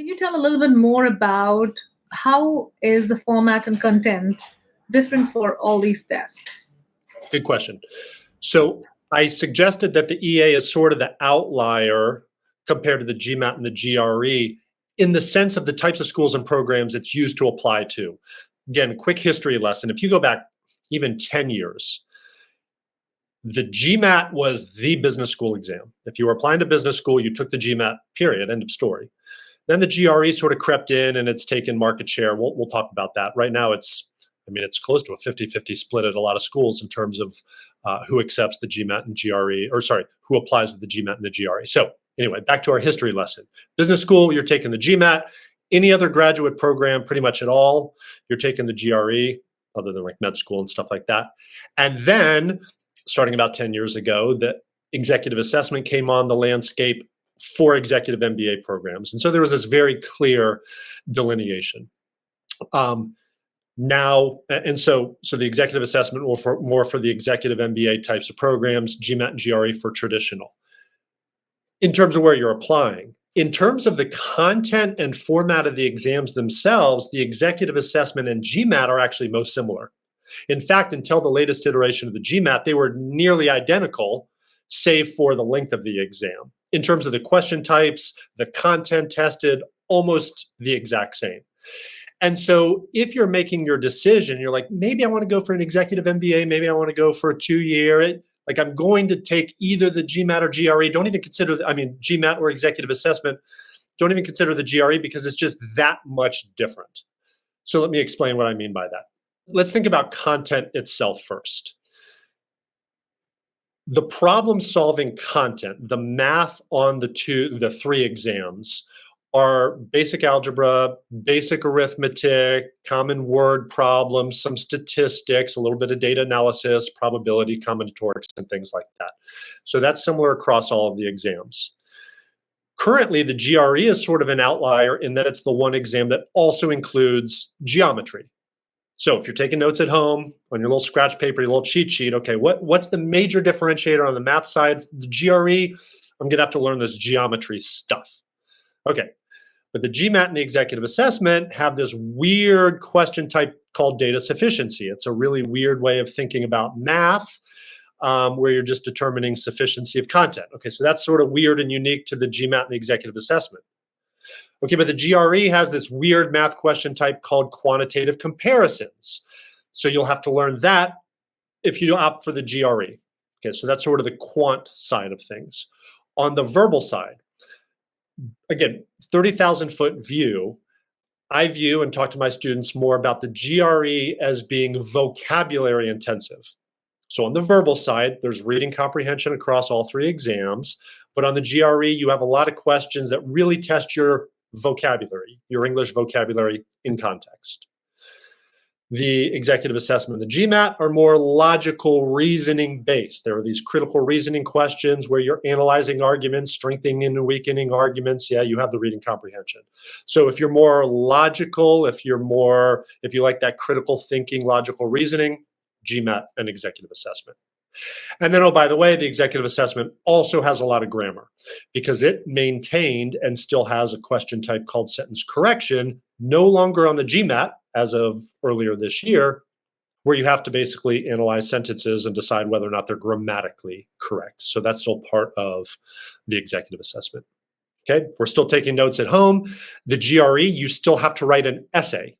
Can you tell a little bit more about how is the format and content different for all these tests? Good question. So I suggested that the EA is sort of the outlier compared to the GMAT and the GRE in the sense of the types of schools and programs it's used to apply to. Again, quick history lesson. If you go back even 10 years, the GMAT was the business school exam. If you were applying to business school, you took the GMAT, period, end of story. Then the GRE sort of crept in and it's taken market share. We'll talk about that. Right now it's close to a 50-50 split at a lot of schools in terms of who accepts the GMAT and GRE, or sorry, who applies with the GMAT and the GRE. So anyway, back to our history lesson. Business school, you're taking the GMAT. Any other graduate program, pretty much at all, you're taking the GRE, other than like med school and stuff like that. And then, starting about 10 years ago, the executive assessment came on the landscape for executive MBA programs. And so there was this very clear delineation. Now, and so the executive assessment will more for the executive MBA types of programs, GMAT and GRE for traditional. In terms of where you're applying, in terms of the content and format of the exams themselves, the executive assessment and GMAT are actually most similar. In fact, until the latest iteration of the GMAT, they were nearly identical, save for the length of the exam. In terms of the question types, the content tested, almost the exact same. And so if you're making your decision, you're like, maybe I want to go for an executive MBA, maybe I want to go for a 2-year, like I'm going to take either the GMAT or GRE, don't even consider, GMAT or executive assessment, don't even consider the GRE because it's just that much different. So let me explain what I mean by that. Let's think about content itself first. The problem-solving content, the math on the three exams are basic algebra, basic arithmetic, common word problems, some statistics, a little bit of data analysis, probability, combinatorics, and things like that. So that's similar across all of the exams. Currently, the GRE is sort of an outlier in that it's the one exam that also includes geometry. So if you're taking notes at home on your little scratch paper, your little cheat sheet, okay, what's the major differentiator on the math side? The GRE, I'm gonna have to learn this geometry stuff. Okay, but the GMAT and the executive assessment have this weird question type called data sufficiency. It's a really weird way of thinking about math where you're just determining sufficiency of content. Okay, so that's sort of weird and unique to the GMAT and the executive assessment. Okay, but the GRE has this weird math question type called quantitative comparisons. So you'll have to learn that if you opt for the GRE. Okay, so that's sort of the quant side of things. On the verbal side, again, 30,000-foot view, I view and talk to my students more about the GRE as being vocabulary intensive. So on the verbal side, there's reading comprehension across all three exams, but on the GRE, you have a lot of questions that really test your vocabulary, your English vocabulary in context. The executive assessment and the GMAT are more logical reasoning based. There are these critical reasoning questions where you're analyzing arguments, strengthening and weakening arguments. Yeah, you have the reading comprehension. So if you're more logical, if you like that critical thinking, logical reasoning, GMAT and executive assessment. And then, oh, by the way, the executive assessment also has a lot of grammar because it maintained and still has a question type called sentence correction, no longer on the GMAT as of earlier this year, where you have to basically analyze sentences and decide whether or not they're grammatically correct. So that's still part of the executive assessment. Okay, if we're still taking notes at home, the GRE, you still have to write an essay.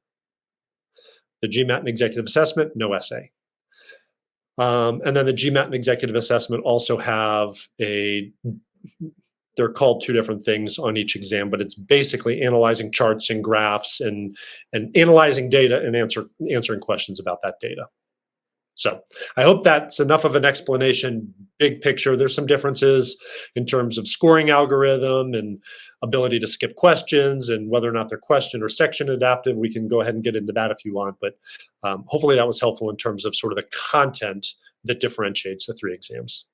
The GMAT and executive assessment, no essay. And then the GMAT and executive assessment also have they're called two different things on each exam, but it's basically analyzing charts and graphs and analyzing data and answering questions about that data. So I hope that's enough of an explanation, big picture. There's some differences in terms of scoring algorithm and ability to skip questions and whether or not they're question or section adaptive. We can go ahead and get into that if you want, but hopefully that was helpful in terms of sort of the content that differentiates the three exams.